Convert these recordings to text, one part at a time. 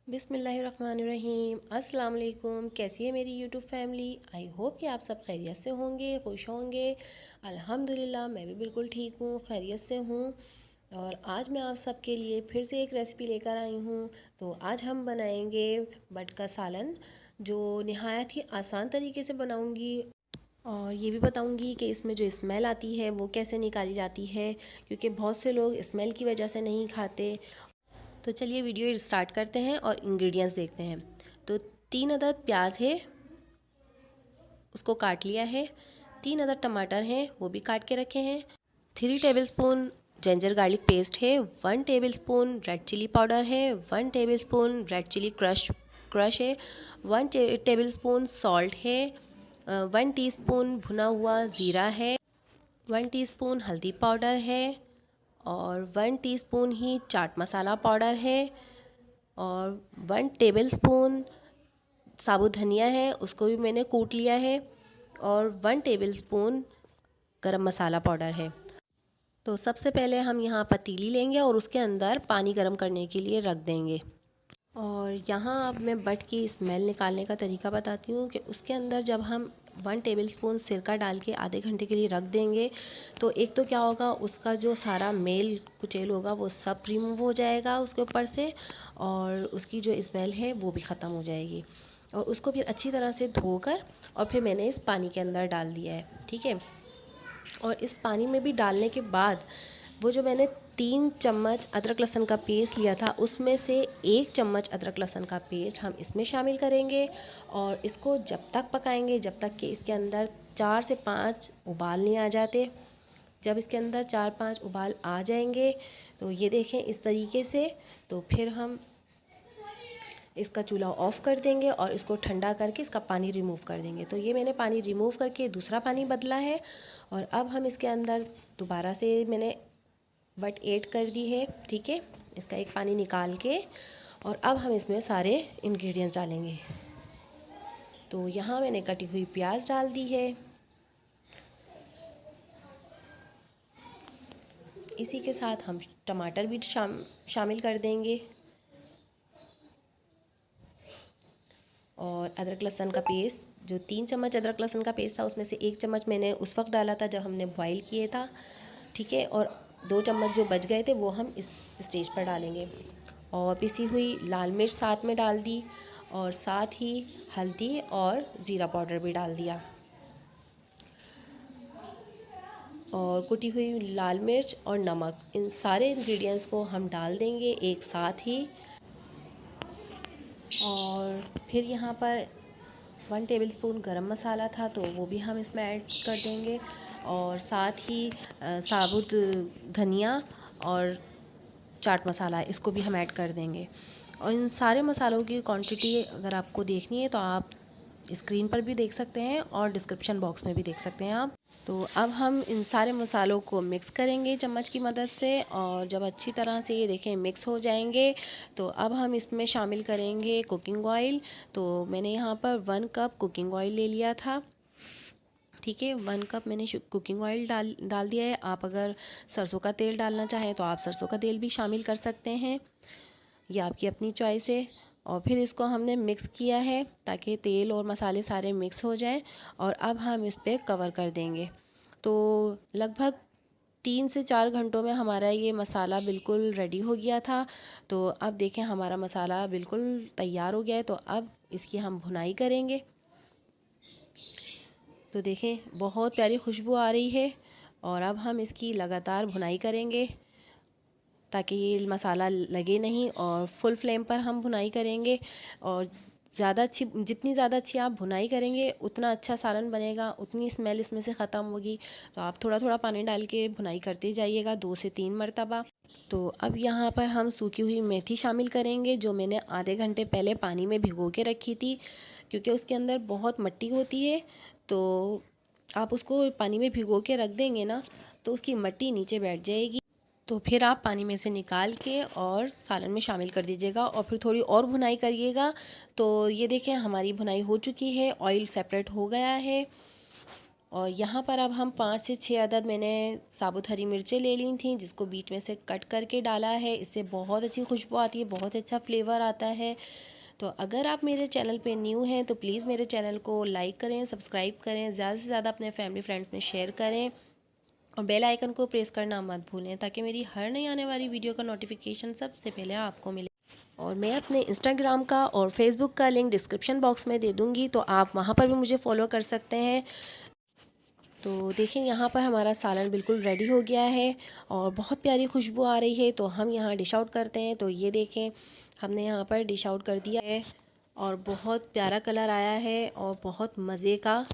बिस्मिल्लाहिर्रहमानिर्रहीम। अस्सलाम वालेकुम। कैसी है मेरी यूट्यूब फैमिली? आई होप कि आप सब खैरियत से होंगे, खुश होंगे। अल्हम्दुलिल्लाह मैं भी बिल्कुल ठीक हूँ, खैरियत से हूँ। और आज मैं आप सब के लिए फिर से एक रेसिपी लेकर आई हूँ। तो आज हम बनाएंगे बट का सालन, जो नहायत ही आसान तरीके से बनाऊँगी। और ये भी बताऊंगी कि इसमें जो स्मेल आती है वो कैसे निकाली जाती है, क्योंकि बहुत से लोग स्मेल की वजह से नहीं खाते। तो चलिए वीडियो स्टार्ट करते हैं और इंग्रेडिएंट्स देखते हैं। तो 3 अदद प्याज है, उसको काट लिया है। 3 अदद टमाटर हैं, वो भी काट के रखे हैं। 3 टेबलस्पून जिंजर गार्लिक पेस्ट है। 1 टेबलस्पून रेड चिली पाउडर है। 1 टेबलस्पून रेड चिली क्रश है। 1 टेबलस्पून सॉल्ट है। 1 टीस्पून भुना हुआ ज़ीरा है। 1 टीस्पून हल्दी पाउडर है। और 1 टीस्पून ही चाट मसाला पाउडर है। और 1 टेबलस्पून साबुत धनिया है, उसको भी मैंने कूट लिया है। और 1 टेबलस्पून गरम मसाला पाउडर है। तो सबसे पहले हम यहाँ पतीली लेंगे और उसके अंदर पानी गर्म करने के लिए रख देंगे। और यहाँ अब मैं बट की स्मेल निकालने का तरीका बताती हूँ कि उसके अंदर जब हम 1 टेबलस्पून सिरका डाल के आधे घंटे के लिए रख देंगे, तो एक तो क्या होगा, उसका जो सारा मेल कुचेल होगा वो सब रिमूव हो जाएगा उसके ऊपर से, और उसकी जो स्मेल है वो भी ख़त्म हो जाएगी। और उसको फिर अच्छी तरह से धोकर और फिर मैंने इस पानी के अंदर डाल दिया है, ठीक है। और इस पानी में भी डालने के बाद वो जो मैंने 3 चम्मच अदरक लहसुन का पेस्ट लिया था, उसमें से 1 चम्मच अदरक लहसुन का पेस्ट हम इसमें शामिल करेंगे। और इसको जब तक पकाएंगे जब तक कि इसके अंदर 4 से 5 उबाल नहीं आ जाते। जब इसके अंदर 4-5 उबाल आ जाएंगे, तो ये देखें इस तरीके से, तो फिर हम इसका चूल्हा ऑफ़ कर देंगे और इसको ठंडा करके इसका पानी रिमूव कर देंगे। तो ये मैंने पानी रिमूव करके दूसरा पानी बदला है। और अब हम इसके अंदर दोबारा से मैंने बट ऐड कर दी है, ठीक है। इसका एक पानी निकाल के और अब हम इसमें सारे इंग्रेडिएंट्स डालेंगे। तो यहाँ मैंने कटी हुई प्याज डाल दी है। इसी के साथ हम टमाटर भी शामिल कर देंगे। और अदरक लहसुन का पेस्ट, जो 3 चम्मच अदरक लहसुन का पेस्ट था उसमें से 1 चम्मच मैंने उस वक्त डाला था जब हमने बॉईल किए था, ठीक है। और 2 चम्मच जो बच गए थे वो हम इस स्टेज पर डालेंगे। और पिसी हुई लाल मिर्च साथ में डाल दी, और साथ ही हल्दी और ज़ीरा पाउडर भी डाल दिया। और कुटी हुई लाल मिर्च और नमक, इन सारे इंग्रेडिएंट्स को हम डाल देंगे एक साथ ही। और फिर यहाँ पर 1 टेबलस्पून गरम मसाला था, तो वो भी हम इसमें ऐड कर देंगे। और साथ ही साबुत धनिया और चाट मसाला, इसको भी हम ऐड कर देंगे। और इन सारे मसालों की क्वांटिटी अगर आपको देखनी है तो आप स्क्रीन पर भी देख सकते हैं और डिस्क्रिप्शन बॉक्स में भी देख सकते हैं आप। तो अब हम इन सारे मसालों को मिक्स करेंगे चम्मच की मदद से। और जब अच्छी तरह से ये देखें मिक्स हो जाएंगे, तो अब हम इसमें शामिल करेंगे कुकिंग ऑयल। तो मैंने यहाँ पर 1 कप कुकिंग ऑयल ले लिया था, ठीक है। 1 कप मैंने कुकिंग ऑयल डाल दिया है। आप अगर सरसों का तेल डालना चाहें तो आप सरसों का तेल भी शामिल कर सकते हैं, ये आपकी अपनी चॉइस है। और फिर इसको हमने मिक्स किया है ताकि तेल और मसाले सारे मिक्स हो जाएं। और अब हम इस पर कवर कर देंगे। तो लगभग 3 से 4 घंटों में हमारा ये मसाला बिल्कुल रेडी हो गया था। तो अब देखें हमारा मसाला बिल्कुल तैयार हो गया है। तो अब इसकी हम भुनाई करेंगे। तो देखें बहुत प्यारी खुशबू आ रही है। और अब हम इसकी लगातार भुनाई करेंगे ताकि ये मसाला लगे नहीं, और फुल फ्लेम पर हम भुनाई करेंगे। और जितनी ज़्यादा अच्छी आप भुनाई करेंगे उतना अच्छा सालन बनेगा, उतनी स्मेल इसमें से ख़त्म होगी। तो आप थोड़ा थोड़ा पानी डाल के भुनाई करते जाइएगा 2 से 3 मरतबा। तो अब यहाँ पर हम सूखी हुई मेथी शामिल करेंगे, जो मैंने आधे घंटे पहले पानी में भिगो के रखी थी, क्योंकि उसके अंदर बहुत मिट्टी होती है। तो आप उसको पानी में भिगो के रख देंगे ना, तो उसकी मिट्टी नीचे बैठ जाएगी। तो फिर आप पानी में से निकाल के और सालन में शामिल कर दीजिएगा और फिर थोड़ी और भुनाई करिएगा। तो ये देखें हमारी भुनाई हो चुकी है, ऑयल सेपरेट हो गया है। और यहाँ पर अब हम 5 से 6 अदद मैंने साबुत हरी मिर्चें ले ली थी, जिसको बीच में से कट करके डाला है। इससे बहुत अच्छी खुशबू आती है, बहुत अच्छा फ्लेवर आता है। तो अगर आप मेरे चैनल पे न्यू हैं तो प्लीज़ मेरे चैनल को लाइक करें, सब्सक्राइब करें, ज़्यादा से ज़्यादा अपने फैमिली फ्रेंड्स में शेयर करें और बेल आइकन को प्रेस करना मत भूलें, ताकि मेरी हर नई आने वाली वीडियो का नोटिफिकेशन सबसे पहले आपको मिले। और मैं अपने इंस्टाग्राम का और फेसबुक का लिंक डिस्क्रिप्शन बॉक्स में दे दूँगी, तो आप वहाँ पर भी मुझे फॉलो कर सकते हैं। तो देखें यहाँ पर हमारा सालन बिल्कुल रेडी हो गया है और बहुत प्यारी खुशबू आ रही है। तो हम यहाँ डिश आउट करते हैं। तो ये देखें हमने यहाँ पर डिश आउट कर दिया है और बहुत प्यारा कलर आया है और बहुत मज़े का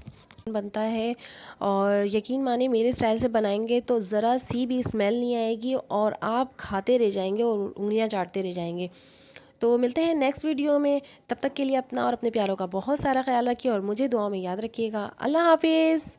बनता है। और यकीन माने मेरे स्टाइल से बनाएंगे तो ज़रा सी भी स्मेल नहीं आएगी और आप खाते रह जाएंगे और उंगलियां चाटते रह जाएंगे। तो मिलते हैं नेक्स्ट वीडियो में, तब तक के लिए अपना और अपने प्यारों का बहुत सारा ख्याल रखिए और मुझे दुआ में याद रखिएगा। अल्लाह हाफिज़।